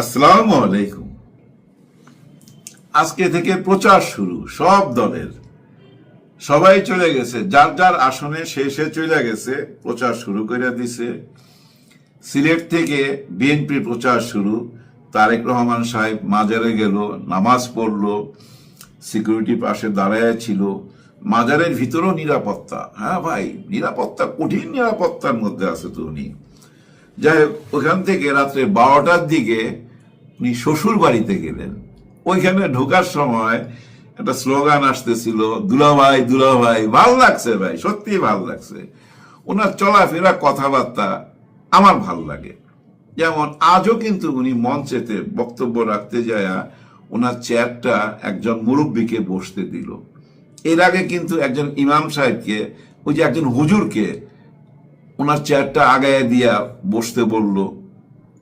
আসসালামু আলাইকুম। আজকে থেকে প্রচার শুরু সব দলের। সবাই চলে গেছে, যার যার আসনে সে চলে গেছে, প্রচার শুরু করে দিছে। সিলেট থেকে বিএনপির প্রচার শুরু। তারেক রহমান সাহেব মাজারে গেল, নামাজ পড়লো, সিকিউরিটি পাশে দাঁড়ায় ছিল। মাজারের ভিতরেও নিরাপত্তা। হ্যাঁ ভাই, নিরাপত্তা, কঠিন নিরাপত্তার মধ্যে আছে তো উনি। যাই হোক, ওখান থেকে রাত্রে 12টার দিকে উনি শ্বশুর বাড়িতে গেলেন। ওইখানে ঢোকার সময় একটা স্লোগান আসতেছিল, দুলাভাই দুলাভাই। ভাল লাগছে ভাই, সত্যি ভাল লাগছে। ওনার চলাফেরা, কথাবার্তা আমার ভাল লাগে। যেমন আজও কিন্তু উনি মঞ্চেতে বক্তব্য রাখতে যায় ওনার চেয়ারটা একজন মুরব্বীকে বসতে দিল। এর আগে কিন্তু একজন ইমাম সাহেবকে, ওই যে একজন হুজুরকে ওনার চেয়ারটা আগায় দিয়া বসতে বলল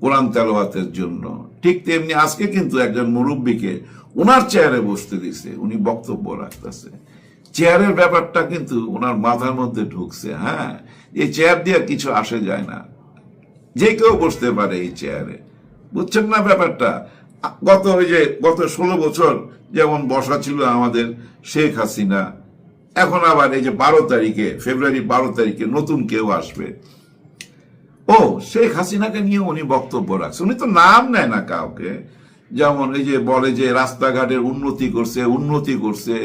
কোরআন তেলাওয়াতের জন্য। ঠিক তেমনি আজকে কিন্তু একজন মুরব্বীকে ওনার চেয়ারে বসতে দিছে, উনি বক্তব্য রাখতেছে। চেয়ারের ব্যাপারটা কিন্তু ওনার মাথার মধ্যে ঢুকছে। হ্যাঁ, এই চেয়ার দিয়ে কিছু আসে যায় না, যে কেউ বসতে পারে এই চেয়ারে। বুঝছেন না ব্যাপারটা? গত 16 বছর যেমন বসা ছিল আমাদের শেখ হাসিনা, এখন আবার এই যে 12 তারিখে, ফেব্রুয়ারি 12 তারিখে নতুন কেউ আসবে। ও শেখ হাসিনাকে নিয়ে উনি বক্তব্য রাখছে। উনি তো নাম নেয় না কাউকে। যেমন এই যে বলে যে রাস্তাঘাটের উন্নতি করছে,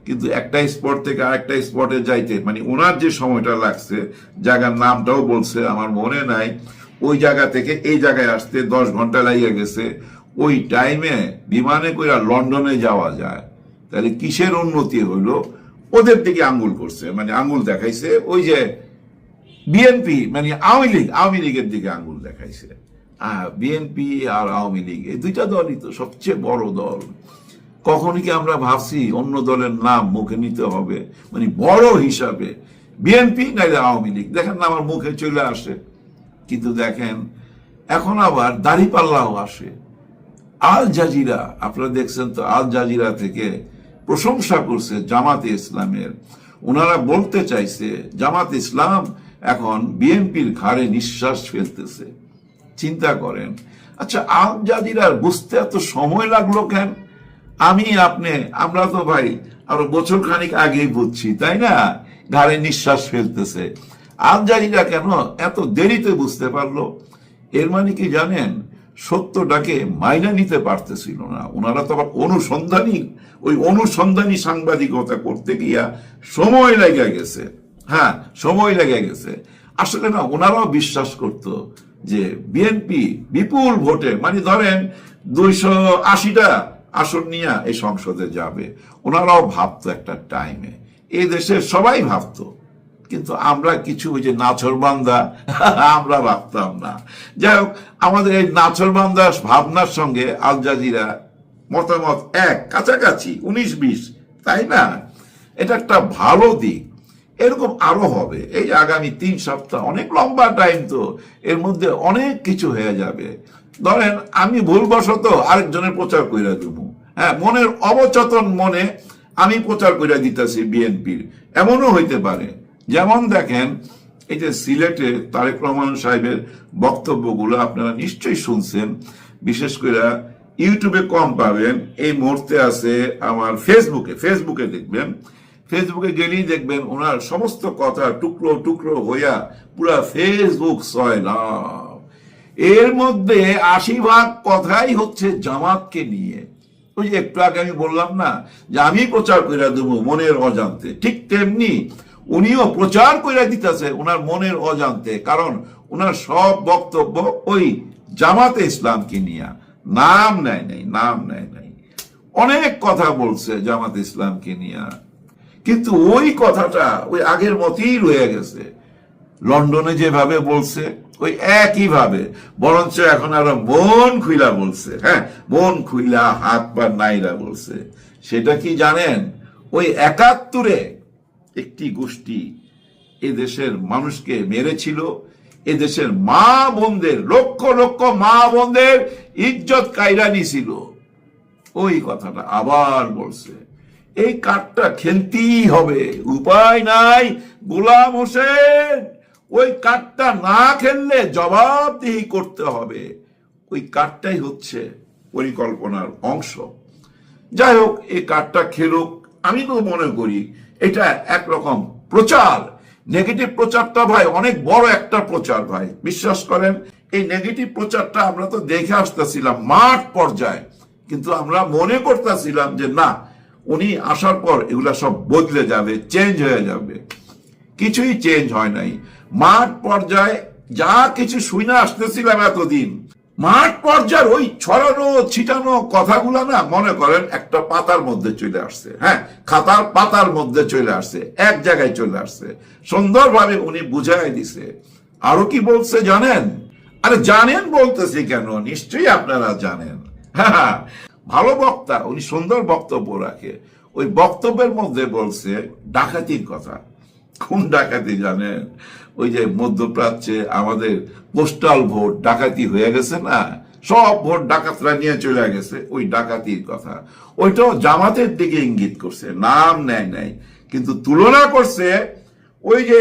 কিন্তু একটা স্পট থেকে আরেকটা স্পটে যাইতে, মানে ওনার যে সময়টা লাগছে, জায়গার নামটাও বলছে আমার মনে নাই, ওই জায়গা থেকে এই জায়গায় আসতে 10 ঘন্টা লাগিয়ে গেছে। ওই টাইমে বিমানে করে লন্ডনে যাওয়া যায়। তাহলে কিসের উন্নতি হইলো? ওদের দিকে আঙ্গুল করছে, মানে আঙ্গুল দেখাইছে ওই যে বিএনপি, মানে আওয়ামী লীগের দিকে আঙ্গুল দেখাইছে। বিএনপি আর আওয়ামী লীগ, এই দুইটা দলই তো সবচেয়ে বড় দল। কখনই কি আমরা ভাবছি অন্য দলের নাম মুখে নিতে হবে, মানে বড় হিসাবে বিএনপি নাইলে আওয়ামী লীগ? দেখেন না, আমার মুখে চলে আসে। কিন্তু দেখেন এখন আবার দাঁড়িপাল্লাও আসে। আল জাজিরা, আপনারা দেখছেন তো, আল জাজিরা থেকে প্রশংসা করছে জামাতে ইসলামের। ওনারা বলতে চাইছে জামাত ইসলাম এখন বিএনপির ঘাড়ে নিঃশ্বাস ফেলতেছে। চিন্তা করেন। আচ্ছা, আল জাজিরার বুঝতে এত সময় লাগলো কেন? আমরা তো ভাই আরো বছর খানিক আগেই বুঝছি, তাই না? ঘাড়ে নিঃশ্বাস ফেলতেছে। আল জাজিরা কেন এত দেরিতে বুঝতে পারলো? এর মানে কি জানেন? সত্যটাকে মাইনা নিতে পারতেছিল না। ওনারা তো আবার অনুসন্ধানী সাংবাদিকতা করতে গিয়া সময় লেগে গেছে। হ্যাঁ, সময় লেগে গেছে। আসলে না, ওনারাও বিশ্বাস করত যে বিএনপি বিপুল ভোটে, মানে ধরেন 280টা আসন নিয়ে এই সংসদে যাবে। ওনারাও ভাবতো একটা টাইমে, এই দেশের সবাই ভাবতো। কিন্তু আমরা কিছু ওই যে নাছরবান্দা, আমরা ভাবতাম না। যাই হোক, আমাদের এই নাছরবান্দা ভাবনার সঙ্গে আল জাজিরা মতামত এক, কাছাকাছি 19-20, তাই না? এটা একটা ভালো দিক। এরকম আরো হবে। এই আগামী 3 সপ্তাহ অনেক লম্বা টাইম, তো এর মধ্যে অনেক কিছু হয়ে যাবে। ধরেন আমি ভুলবশত আরেকজনের প্রচার কইরা দেবো। হ্যাঁ, মনের অবচেতন মনে আমি প্রচার কইরা দিতেছি বিএনপির, এমনও হইতে পারে। যেমন দেখেন, এই যে সিলেটে তারেক রহমান সাহেবের বক্তব্যগুলো আপনারা নিশ্চয়ই শুনছেন। বিশেষ করে ইউটিউবে কম পাবেন, এই মুহূর্তে আছে আমার ফেসবুকে দেখবেন। ফেসবুকে গেলেই দেখবেন ওনার সমস্ত কথা টুকরো টুকরো হইয়া পুরা ফেসবুক সয়লাভ। এর মধ্যে 80% কথাই হচ্ছে জামাতকে নিয়ে। ওই যে একটু আগে আমি বললাম না যে আমি প্রচার করে দেবো মনের অজান্তে, ঠিক তেমনি উনিও প্রচার করে দিতেছে ওনার মনের অজান্তে। কারণ ওনার সব বক্তব্য ওই জামাতে ইসলামকে নিয়ে, নাম নেয় নাই। অনেক কথা বলছে জামাতে ইসলামকে নিয়ে, কিন্তু ওই কথাটা ওই আগের মতই রয়ে গেছে। লন্ডনে যেভাবে বলছে ওই একইভাবে, বরঞ্চ এখন আরো মন খুইলা বলছে। হ্যাঁ, মন খুইলা, হাত পা নাইরা বলছে। সেটা কি জানেন? ওই 71-এ একটি গোষ্ঠী এদেশের মানুষকে মেরেছিল, এদেশের মা বোনদের, লক্ষ লক্ষ মা বোনদের ইজ্জত কাইরা নিছিল। ওই কথাটা আবার বলছে। এই কার্ডটা খেলতেই হবে, উপায় নাই। গোলাম হোসেন, ওই কার্ডটা না খেললে জবাবদিহি করতে হবে। ওই কার্ডটাই হচ্ছে পরিকল্পনার অংশ। যাই হোক, এই কার্ডটা খেলুক, আমি তো মনে করি এটা একরকম প্রচার। নেগেটিভ প্রচারটা ভাই অনেক বড় একটা প্রচার ভাই, বিশ্বাস করেন। এই নেগেটিভ প্রচারটা আমরা তো দেখে আসতেছিলাম মাঠ পর্যায়ে, কিন্তু আমরা মনে করতেছিলাম যে না, উনি আসার পর এগুলা সব বদলে যাবে, চেঞ্জ হয়ে যাবে। কিছুই চেঞ্জ হয় নাই। মাঠ পর্যায়ে যা কিছু শুনে আসতেছিলাম এতদিন, মাঠ পর্যায়ের ওই ছড়ানো ছিটানো কথাগুলো না, মনে করেন একটা পাতার মধ্যে চলে আসছে। হ্যাঁ, খাতার পাতার মধ্যে চলে আসছে, এক জায়গায় চলে আসছে, সুন্দরভাবে উনি বুঝাই দিছে। আরো কি বলছে জানেন? আরে জানেন বলতেছি কেন, নিশ্চয়ই আপনারা জানেন। হ্যাঁ, ভালো বক্তা, উনি সুন্দর বক্তব্য রাখে। ওই বক্তব্যের মধ্যে বলছে ডাকাতির কথা। কোন ডাকাতি জানেন? ওই যে মধ্যপ্রাচ্যে আমাদের পোস্টাল ভোট ডাকাতি হয়ে গেছে না, সব ভোট ডাকাতরা নিয়ে চলে গেছে, ওই ডাকাতির কথা। ওইটাও জামাতের দিকে ইঙ্গিত করছে, নাম নেয় নাই, কিন্তু তুলনা করছে ওই যে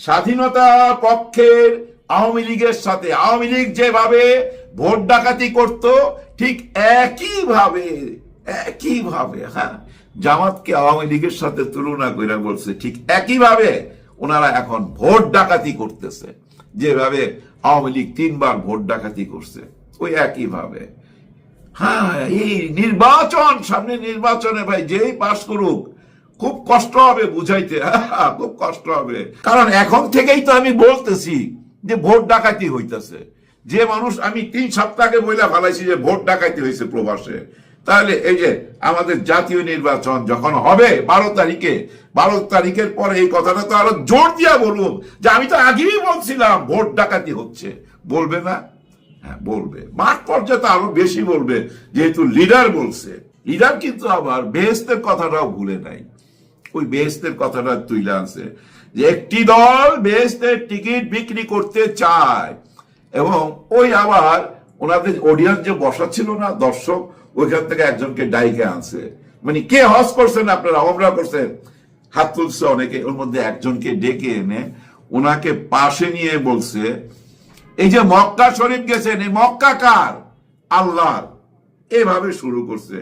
স্বাধীনতা পক্ষের আওয়ামী লীগের সাথে। আওয়ামী লীগ যেভাবে ভোট ডাকাতি করত, ঠিক একইভাবে হ্যাঁ, জামাতকে আওয়ামী লীগের সাথে তুলনা করে বলছে ঠিক একইভাবে ওনারা এখন ভোট ডাকাতি করতেছে, যেভাবে আওয়ামী লীগ 3 বার ভোট ডাকাতি করছে, ওই একইভাবে। হ্যাঁ, এই নির্বাচন, সামনে নির্বাচনে ভাই যেই পাস করুক, খুব কষ্ট হবে বুঝাইতে, খুব কষ্ট হবে। কারণ এখন থেকেই তো আমি বলতেছি যে ভোট ডাকাতি হইতেছে। যে মানুষ আমি 3 সপ্তাহ আগে বইলা ফেলাইছি যে ভোট ডাকাতি হয়েছে প্রবাসে, তাহলে এই যে আমাদের জাতীয় নির্বাচন যখন হবে 12 তারিখের পরে এই কথাটা তো আরো জোর দিয়া বলুন যে আমি তো আগেই বলছিলাম ভোট ডাকাতি হচ্ছে। বলবে না? হ্যাঁ, বলবে। মাঠ পর্যায়ে তো আরো বেশি বলবে, যেহেতু লিডার বলছে। লিডার কিন্তু আবার বেহেস্তের কথাটাও ভুলে নাই। ওই বেহেস্তের কথাটা তুইলা আছে যে একটি দল বেহেস্তের টিকিট বিক্রি করতে চায়, এবং ওই আবার ওনাদের অডিয়েন্স যে বসা ছিল না, দর্শক, ওইখান থেকে একজনকে ডাইকে আনছে। মানে কে হজ করছেন আপনারা, আমরা করছেন, হাত তুলছে অনেকে, ওর মধ্যে একজনকে ডেকে এনে ওনাকে পাশে নিয়ে বলছে, এই যে মক্কা শরীফ গেছেন, এই মক্কা কার? আল্লাহর। এভাবে শুরু করছে,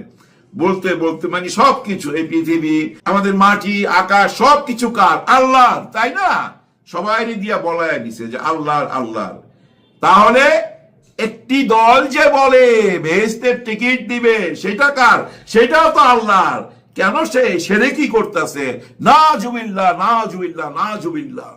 বলতে বলতে মানে সবকিছু, এই পৃথিবী, আমাদের মাটি, আকাশ, সবকিছু কার? আল্লাহর, তাই না? সবাই দিয়া বলায় দিছে যে আল্লাহর, আল্লাহর। তাহলে একটি দল যে বলে বেহেশতের টিকিট দিবে, সেটা কার? সেটাও তো আল্লাহর। কেন সে শিরকি করতেছে? নাউজুবিল্লাহ, নাউজুবিল্লাহ, নাউজুবিল্লাহ।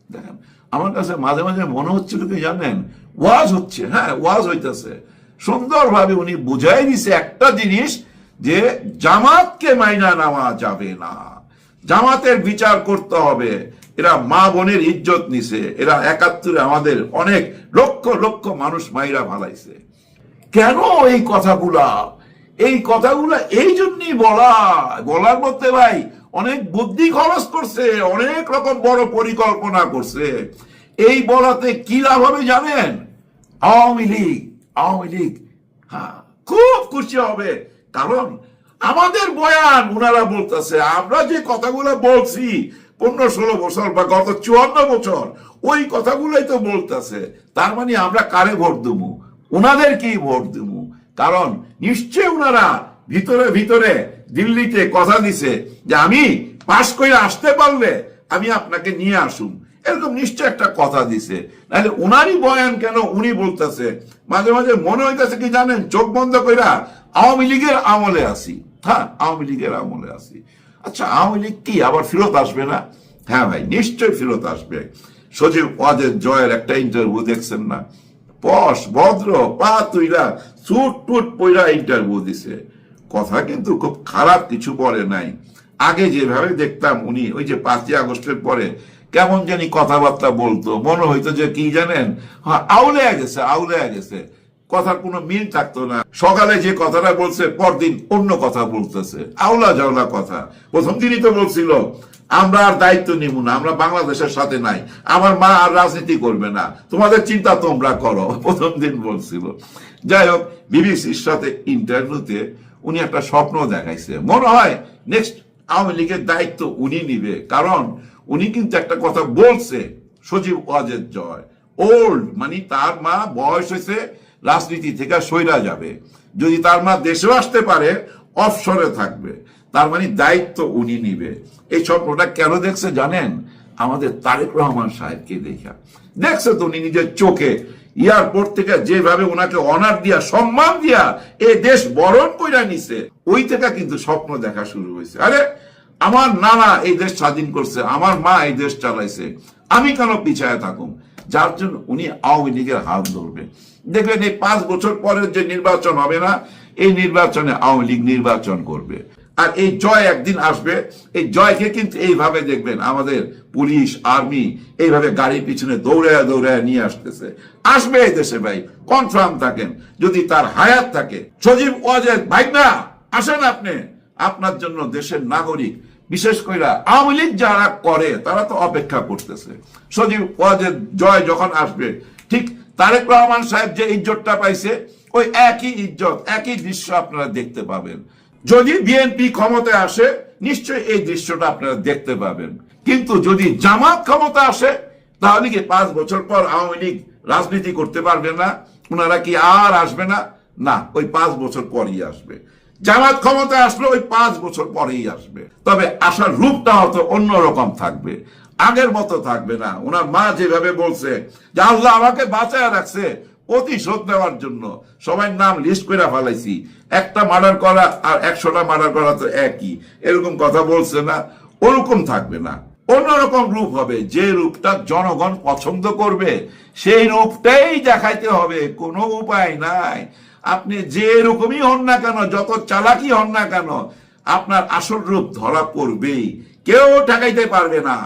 দেখেন, আমার কাছে মাঝে মাঝে মনে হচ্ছিল কি জানেন, ওয়াজ হচ্ছে। হ্যাঁ, ওয়াজ হইতেছে, সুন্দরভাবে উনি বুঝাই দিছে একটা জিনিস, যে জামাতকে মাইনা নেওয়া যাবে না, জামাতের বিচার করতে হবে। এরা মা বোনের ইজ্জত নিছে, এরা 71-এ আমাদের অনেক লক্ষ লক্ষ মানুষ মাইরা ভালাইছে। কেন এই কথাগুলা? এই কথাগুলা এই জন্যই বলার মধ্যে ভাই অনেক বুদ্ধি খরচ করছে, অনেক রকম বড় পরিকল্পনা করছে। এই বলাতে কি লাভ হবে জানেন? আওয়ামী লীগ হ্যাঁ খুব খুশি হবে, কারণ আমাদের বয়ান ওনারা বলতেছে, আমরা যে কথাগুলো বলছি 15-16 বছর বা গত 54 বছর, ওই কথাগুলোই তো বলতেছে। তার মানে আমরা কারে ভোট দেবো? ওনাদের কি ভোট দেবো? কারণ নিশ্চয় ওনারা ভিতরে ভিতরে দিল্লিতে কথা দিছে যে আমি পাশ করে আসতে পারলে আমি আপনাকে নিয়ে আসুন, এরকম নিশ্চয় একটা কথা দিছে। নাহলে ওনারই বয়ান কেন উনি বলতেছে? মাঝে মাঝে মনে হইতেছে কি জানেন, চোখ বন্ধ কইরা আওয়ামী লীগের আমলে আসি। হ্যাঁ, আওয়ামী লীগের আমলে আসি। আচ্ছা, আওয়ামী লীগ কি আবার ফেরত আসবে না? হ্যাঁ ভাই, নিশ্চয় ফেরত আসবে। সজীব ওয়াজেদ জয়ের একটা ইন্টারভিউ দেখছেন না? পশ ভদ্র, পা তুইরা সুট টুট পইরা ইন্টারভিউ দিছে। কথা কিন্তু খুব খারাপ কিছু বলে নাই। আগে যেভাবে দেখতাম উনি ওই যে 5ই আগস্টের পরে কেমন জানি কথাবার্তা বলতো, মনে হইতো যে কি জানেন, হ্যাঁ আউলে গেছে, কথার কোনো মিল থাকতো না। সকালে যে কথাটা বলছে পরদিন অন্য কথা বলতেছে, আউলা জাউলা কথা। প্রথম দিনই তো বলছিল আমরা আর দায়িত্ব নিব না, আমরা বাংলাদেশের সাথে নাই, আমার মা আর রাজনীতি করবে না, তোমাদের চিন্তা তোমরা করো, প্রথম দিন বলছিল। যাই হোক, বিবিসির সাথে ইন্টারভিউতে উনি একটা স্বপ্ন দেখাইছে, মনে হয় নেক্সট আওয়ামী লীগের দায়িত্ব উনি নিবে। কারণ উনি কিন্তু একটা কথা বলছে, সজীব ওয়াজেদ জয় ওল্ড, মানে তার মা বয়স হয়েছে রাজনীতি থেকে সইরা যাবে। যদি তার মা দেশেও আসতে পারে, অফশোরে থাকবে, তার মানে দায়িত্ব উনি নিবে। এই স্বপ্নটা কেন দেখছে জানেন? আমাদের তারেক রহমান সাহেবকে দেখা দেখছে তো, উনি নিজের চোখে এয়ারপোর্ট থেকে যেভাবে ওনাকে অনার দিয়া, সম্মান দিয়া এই দেশ বরণ কইরা নিছে, ওই থেকে কিন্তু স্বপ্ন দেখা শুরু হয়েছে। আরে আমার নানা এই দেশ স্বাধীন করছে, আমার মা এই দেশ চালাইছে, আমি কেন পিছায় থাকুম? যার জন্য উনি আওয়ামী লীগের হাত ধরবে। দেখবেন এই 5 বছর পরের যে নির্বাচন হবে না, এই নির্বাচনে আওয়ামী লীগ নির্বাচন করবে। আর এই জয় একদিন আসবে। এই জয়কে কিন্তু এইভাবে দেখবেন আমাদের পুলিশ, আর্মি এইভাবে গাড়ির পিছনে দৌড়ায় দৌড়ায় নিয়ে আসতেছে। আসবে এই দেশে ভাই, কনফার্ম থাকেন, যদি তার হায়াত থাকে। সজীব ওয়াজেদ ভাই না, আসেন আপনি, আপনার জন্য দেশের নাগরিক, বিশেষ করে আওয়ামী লীগ যারা করে তারা তো অপেক্ষা করতেছে। সজীব ওয়াজেদ জয় যখন আসবে, ঠিক তারেক রহমান সাহেব যে ইজ্জতটা পাইছে, ওই একই ইজ্জত, একই দৃশ্য আপনারা দেখতে পাবেন। যদি বিএনপি ক্ষমতায় আসে, নিশ্চয়ই এই দৃশ্যটা আপনারা দেখতে পাবেন। কিন্তু যদি জামাত ক্ষমতা আসে, তাহলে কি 5 বছর পর আওয়ামী লীগ রাজনীতি করতে পারবে না? ওনারা কি আর আসবে না? না, ওই 5 বছর পরই আসবে। জামাত ক্ষমতায় আসলে ওই 5 বছর পরেই আসবে। তবে আসার রূপটা হয়তো অন্যরকম থাকবে, আগের মতো থাকবে না। ওনার মা যেভাবে বলছে যে আল্লাহ আমাকে বাঁচায় রাখছে প্রতিশোধ নেওয়ার জন্য, সবাই নাম লিস্ট করে ফেলাইছি, একটা মার্ডার করা আর 100টা মার্ডার করা তো একই, এরকম কথা বলছে না, ওরকম থাকবে না। অন্যরকম রূপ হবে, যে রূপটা জনগণ পছন্দ করবে সেই রূপটাই দেখাইতে হবে, কোনো উপায় নাই। আপনি যে রকমই হন না কেন, যত চালাকি হন না কেন, আপনার আসল রূপ ধরা পড়বেই, কেউ ঠেকাইতে পারবে না।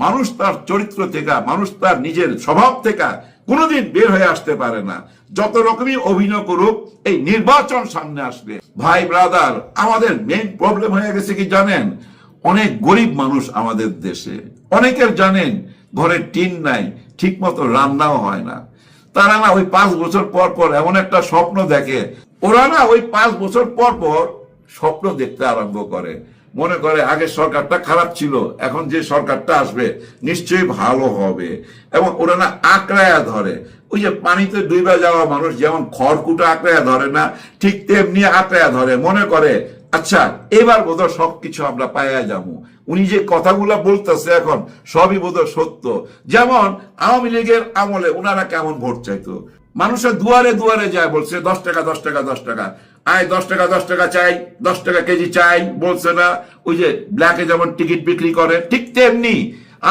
মানুষ তার চরিত্র থেকে, মানুষ তার নিজের স্বভাব থেকে কোনোদিন বের হয়ে আসতে পারে না। যত রকমই অভিনয় করুক, এই নির্বাচন সামনে আসবে। ভাই ব্রাদার, আমাদের মেইন প্রবলেম হয়ে গেছে কি জানেন? অনেক গরিব মানুষ আমাদের দেশে, অনেকের জানেন ঘরে টিন নাই, ঠিক মতো রান্নাও হয় না। তারা না ওই 5 বছর পর পর এমন একটা স্বপ্ন দেখে, ওরা না ওই 5 বছর পর পর স্বপ্ন দেখতে আরম্ভ করে, মনে করে আগের সরকারটা খারাপ ছিল, এখন যে সরকারটা আসবে নিশ্চয়ই ভালো হবে। এবং ওরা না আঁকড়ায়া ধরে, ওই যে পানিতে ডুবে যাওয়া মানুষ যেমন খড়কুটো আঁকড়ায়া ধরে না, ঠিক তেমনি আঁকড়ায়া ধরে, মনে করে আচ্ছা এবার বোধহয় সবকিছু আমরা পাইয়া যাবো। উনি যে কথাগুলা বলতেছে এখন সবই বোধহয় সত্য। যেমন আওয়ামী লীগের আমলে ওনারা কেমন ভোট চাইতো, মানুষের দুয়ারে দুয়ারে যায়, বলছে 10 টাকা 10 টাকা 10 টাকা, আয় 10 টাকা 10 টাকা চাই, 10 টাকা কেজি চাই, বলছে না? ওই যে ব্ল্যাকে যেমন টিকিট বিক্রি করে, ঠিক তেমনি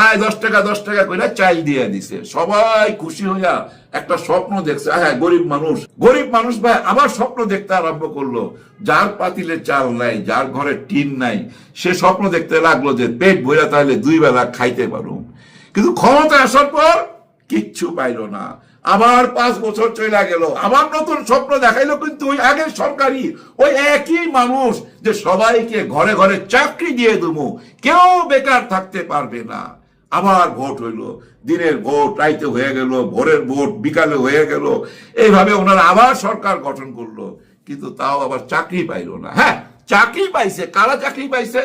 আয় 10 টাকা 10 টাকা করে চাই দিয়ে দিছে। সবাই খুশি হইয়া একটা স্বপ্ন দেখছে। হ্যাঁ, গরিব মানুষ ভাই আবার স্বপ্ন দেখতে আরম্ভ করলো। যার পাতিলে চাল নাই, যার ঘরে টিন নাই, সে স্বপ্ন দেখতে লাগলো যে পেট ভরা তাহলে 2 বেলা খাইতে পারুম। কিন্তু ক্ষমতা আসার পর কিচ্ছু পাইল না। আবার 5 বছর চলে গেল, আবার নতুন স্বপ্ন দেখাইলো, কিন্তু ওই আগের সরকারি ওই একই মানুষ যে সবাইকে ঘরে ঘরে চাকরি দিয়ে দেবো, কেউ বেকার থাকতে পারবে না। আবার ভোট হইলো, দিনের ভোট রাইতে হয়ে গেল, ভোরের ভোট বিকালে হয়ে গেল, এইভাবে ওনারা আবার সরকার গঠন করলো, কিন্তু তাও আবার চাকরি পাইল না। হ্যাঁ, চাকরি পাইছে, কারা চাকরি পাইছে?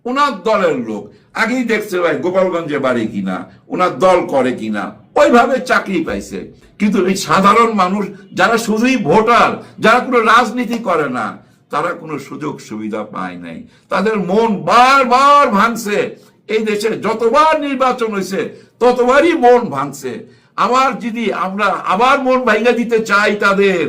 ওনার দলের লোক। আগেই দেখছে ভাই গোপালগঞ্জে বাড়ি কিনা, ওনার দল করে কিনা, ওইভাবে চাকরি পাইছে। কিন্তু এই সাধারণ মানুষ যারা শুধুই ভোটার, যারা কোনো রাজনীতি করে না, তারা কোনো সুযোগ সুবিধা পায় নাই। তাদের মন বারবার ভাঙছে। এই দেশে যতবার নির্বাচন হয়েছে ততবারই মন ভাঙছে। আবার যদি আমরা আবার মন ভাঙা দিতে চাই তাদের,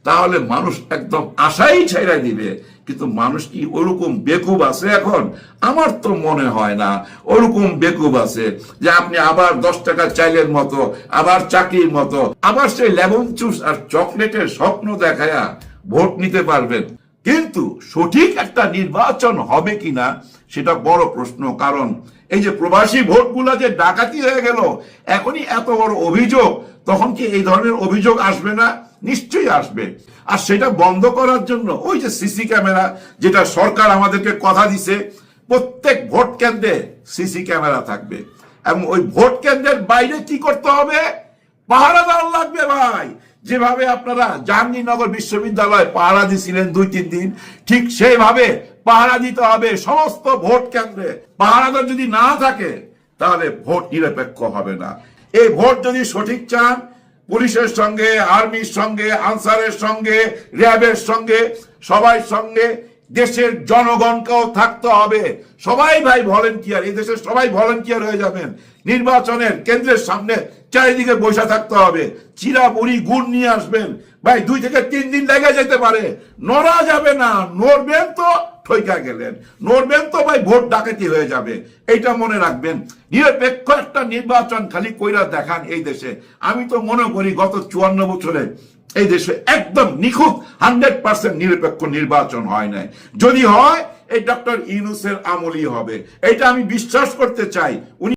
তাহলে মানুষ একদম আশাই ছেড়ে দিবে। কিন্তু মানুষ কি ওরকম বেকুব আছে এখন? আমার তো মনে হয় না ওরকম বেকুব আছে যে আপনি আবার 10 টাকা চাইলের মতো, আবার চাকরির মতো, আবার সেই লেমন জুস আর চকলেটের স্বপ্ন দেখায়া ভোট নিতে পারবেন। কিন্তু সঠিক একটা নির্বাচন হবে কিনা সেটা বড় প্রশ্ন। কারণ এই যে প্রবাসী ভোটগুলা যে ডাকাতি হয়ে গেল, এখনই এত বড় অভিযোগ, তখন কি এই ধরনের অভিযোগ আসবে না? নিশ্চয়ই আসবে। আর সেটা বন্ধ করার জন্য ওই যে সিসি ক্যামেরা, যেটা সরকার আমাদেরকে কথা দিছে, প্রত্যেক ভোট কেন্দ্রে সিসি ক্যামেরা থাকবে। এবং ওই ভোট কেন্দ্রের বাইরে কি করতে হবে? পাহারাদার লাগবে ভাই। যেভাবে আপনারা জাহাঙ্গীরনগর বিশ্ববিদ্যালয় পাহারা দিছিলেন 2-3 দিন, ঠিক সেইভাবে পাহারা দিতে হবে সমস্ত ভোট কেন্দ্রে। পাহারাদার যদি না থাকে তাহলে ভোট নিরপেক্ষ হবে না। এই ভোট যদি সঠিক চান, পুলিশের সঙ্গে, আর্মির সঙ্গে, আনসারের সঙ্গে, র্যাবের সঙ্গে, সবাই সঙ্গে দেশের জনগণকেও থাকতে হবে। সবাই ভাই ভলেন্টিয়ার, এই দেশের সবাই ভলেন্টিয়ার হয়ে যাবেন। নির্বাচনের কেন্দ্রের সামনে চারিদিকে বসে থাকতে হবে, চিরা বুড়ি গুড় নিয়ে আসবেন। ভাই 2 থেকে 3 দিন লেগে যেতে পারে, নড়া যাবে না। নড়বেন তো ঠইকা গেলেন, নড়বেন তো ভাই ভোট ডাকাতি হয়ে যাবে। এইটা মনে রাখবেন। নিরপেক্ষ একটা নির্বাচন খালি কইরা দেখান এই দেশে। আমি তো মনে করি গত 54 বছরে এই দেশে একদম নিখুঁত 100% নিরপেক্ষ নির্বাচন হয় নাই। যদি হয় এই ডক্টর ইউনূসের আমলই হবে, এটা আমি বিশ্বাস করতে চাই। উনি